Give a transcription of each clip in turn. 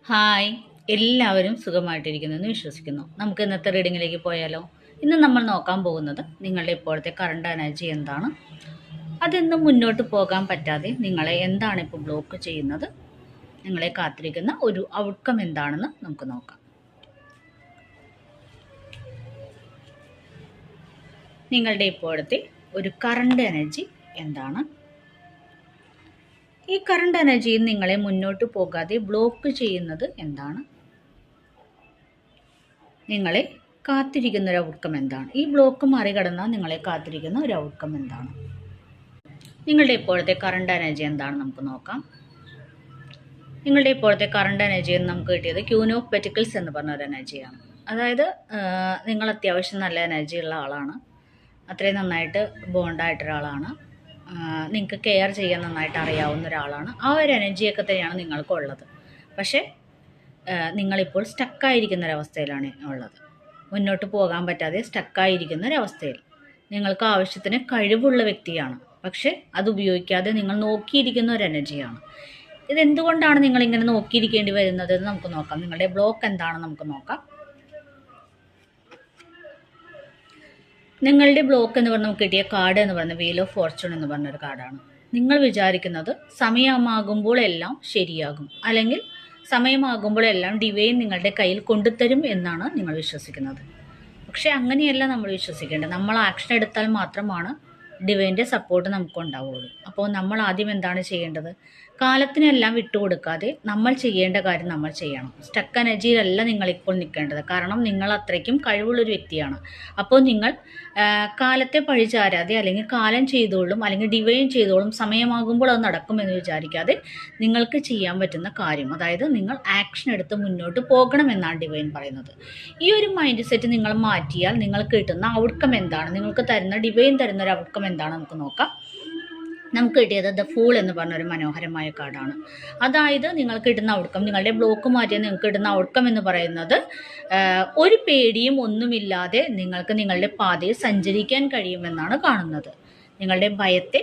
Hi, എല്ലാവരും സുഖമായിട്ടിരിക്കുന്നെന്ന് വിശ്വസിക്കുന്നു. നമുക്ക് ഇന്നത്തെ റീഡിങ്ങിലേക്ക് പോയാലോ? ഇന്ന് നമ്മൾ നോക്കാൻ പോകുന്നത് നിങ്ങളുടെ ഇപ്പോഴത്തെ കറണ്ട് എനർജി എന്താണ്, അതെന്നും മുന്നോട്ട് പോകാൻ പറ്റാതെ നിങ്ങളെ എന്താണ് ഇപ്പോൾ ബ്ലോക്ക് ചെയ്യുന്നത്, നിങ്ങളെ കാത്തിരിക്കുന്ന ഒരു ഔട്ട്കം എന്താണെന്ന് നമുക്ക് നോക്കാം. നിങ്ങളുടെ ഇപ്പോഴത്തെ ഒരു കറണ്ട് എനർജി എന്താണ്? ഈ കറണ്ട് എനർജിയിൽ നിങ്ങളെ മുന്നോട്ട് പോകാതെ ബ്ലോക്ക് ചെയ്യുന്നത് എന്താണ്? നിങ്ങളെ കാത്തിരിക്കുന്ന ഒരു ഔട്ട്കം എന്താണ്? ഈ ബ്ലോക്ക് മറികടന്നാൽ നിങ്ങളെ കാത്തിരിക്കുന്ന ഒരു ഔട്ട്കം എന്താണ്? നിങ്ങളുടെ ഇപ്പോഴത്തെ കറണ്ട് എനർജി എന്താണ് നമുക്ക് നോക്കാം. നിങ്ങളുടെ ഇപ്പോഴത്തെ കറണ്ട് എനർജിയിൽ നമുക്ക് കിട്ടിയത് ക്യൂൻ ഓഫ് പെറ്റിക്കിൾസ് എന്ന് പറഞ്ഞ ഒരു എനർജിയാണ്. അതായത് നിങ്ങൾ അത്യാവശ്യം നല്ല എനർജി ഉള്ള ആളാണ്, അത്രയും നന്നായിട്ട് ബോണ്ടായിട്ടൊരാളാണ്, നിങ്ങൾക്ക് കെയർ ചെയ്യാൻ നന്നായിട്ട് അറിയാവുന്ന ഒരാളാണ്. ആ ഒരു എനർജിയൊക്കെ തന്നെയാണ് നിങ്ങൾക്കുള്ളത്. പക്ഷേ നിങ്ങളിപ്പോൾ സ്റ്റക്കായിരിക്കുന്ന ഒരവസ്ഥയിലാണ് ഉള്ളത്. മുന്നോട്ട് പോകാൻ പറ്റാതെ സ്റ്റക്കായിരിക്കുന്ന ഒരവസ്ഥയിൽ. നിങ്ങൾക്ക് ആവശ്യത്തിന് കഴിവുള്ള വ്യക്തിയാണ്, പക്ഷേ അത് ഉപയോഗിക്കാതെ നിങ്ങൾ നോക്കിയിരിക്കുന്ന ഒരു എനർജിയാണ്. ഇതെന്തുകൊണ്ടാണ് നിങ്ങളിങ്ങനെ നോക്കിയിരിക്കേണ്ടി വരുന്നത് എന്ന് നമുക്ക് നോക്കാം. നിങ്ങളുടെ ബ്ലോക്ക് എന്താണെന്ന് നമുക്ക് നോക്കാം. നിങ്ങളുടെ ബ്ലോക്ക് എന്ന് പറഞ്ഞാൽ നമുക്ക് കിട്ടിയ കാർഡ് എന്ന് പറയുന്നത് വീൽ ഓഫ് ഫോർച്യൂൺ എന്ന് പറഞ്ഞൊരു കാർഡാണ്. നിങ്ങൾ വിചാരിക്കുന്നത് സമയമാകുമ്പോൾ എല്ലാം ശരിയാകും, അല്ലെങ്കിൽ സമയമാകുമ്പോഴെല്ലാം ഡിവൈൻ നിങ്ങളുടെ കയ്യിൽ കൊണ്ടുതരും എന്നാണ് നിങ്ങൾ വിശ്വസിക്കുന്നത്. പക്ഷെ അങ്ങനെയല്ല നമ്മൾ വിശ്വസിക്കേണ്ടത്. നമ്മൾ ആക്ഷൻ എടുത്താൽ മാത്രമാണ് ഡിവൈൻ്റെ സപ്പോർട്ട് നമുക്ക് ഉണ്ടാവുള്ളൂ. അപ്പോൾ നമ്മൾ ആദ്യം എന്താണ് ചെയ്യേണ്ടത്? കാലത്തിനെല്ലാം വിട്ടുകൊടുക്കാതെ നമ്മൾ ചെയ്യേണ്ട കാര്യം നമ്മൾ ചെയ്യണം. സ്റ്റക്ക് എനർജിയിലല്ല നിങ്ങളിപ്പോൾ നിൽക്കേണ്ടത്, കാരണം നിങ്ങൾ അത്രയ്ക്കും കഴിവുള്ളൊരു വ്യക്തിയാണ്. അപ്പോൾ നിങ്ങൾ കാലത്തെ പഴിചാരാതെ, അല്ലെങ്കിൽ കാലം ചെയ്തോളും അല്ലെങ്കിൽ ഡിവൈൻ ചെയ്തോളും, സമയമാകുമ്പോൾ അത് നടക്കുമെന്ന് വിചാരിക്കാതെ നിങ്ങൾക്ക് ചെയ്യാൻ പറ്റുന്ന കാര്യം, അതായത് നിങ്ങൾ ആക്ഷൻ എടുത്ത് മുന്നോട്ട് പോകണമെന്നാണ് ഡിവൈൻ പറയുന്നത്. ഈ ഒരു മൈൻഡ് സെറ്റ് നിങ്ങൾ മാറ്റിയാൽ നിങ്ങൾക്ക് കിട്ടുന്ന ഔട്ട്കം എന്താണ്, നിങ്ങൾക്ക് തരുന്ന ഡിവൈൻ തരുന്ന ഒരു ഔട്ട്കം എന്താണ് നമുക്ക് നോക്കാം. നമുക്ക് കിട്ടിയത് ദ ഫൂൾ എന്ന് പറഞ്ഞൊരു മനോഹരമായ കാർഡാണ്. അതായത് നിങ്ങൾക്ക് കിട്ടുന്ന ഔട്ട്കം, നിങ്ങളുടെ ബ്ലോക്ക് മാറ്റിയാൽ നിങ്ങൾക്ക് കിട്ടുന്ന ഔട്ട്കം എന്ന് പറയുന്നത് ഒരു പേടിയും ഒന്നുമില്ലാതെ നിങ്ങൾക്ക് നിങ്ങളുടെ പാതയിൽ സഞ്ചരിക്കാൻ കഴിയുമെന്നാണ് കാണുന്നത്. നിങ്ങളുടെ ഭയത്തെ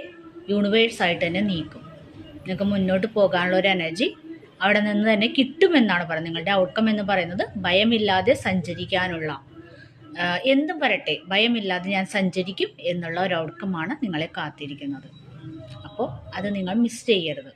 യൂണിവേഴ്സായിട്ട് തന്നെ നീക്കും. നിങ്ങൾക്ക് മുന്നോട്ട് പോകാനുള്ള ഒരു എനർജി അവിടെ നിന്ന് തന്നെ കിട്ടുമെന്നാണ് പറയുന്നത്. നിങ്ങളുടെ ഔട്ട്കം എന്ന് പറയുന്നത് ഭയമില്ലാതെ സഞ്ചരിക്കാനുള്ള, എന്തും വരട്ടെ ഭയമില്ലാതെ ഞാൻ സഞ്ചരിക്കും എന്നുള്ള ഒരു ഔട്ട്കമാണ് നിങ്ങളെ കാത്തിരിക്കുന്നത്. അപ്പോൾ അത് നിങ്ങൾ മിസ് ചെയ്യരുത്.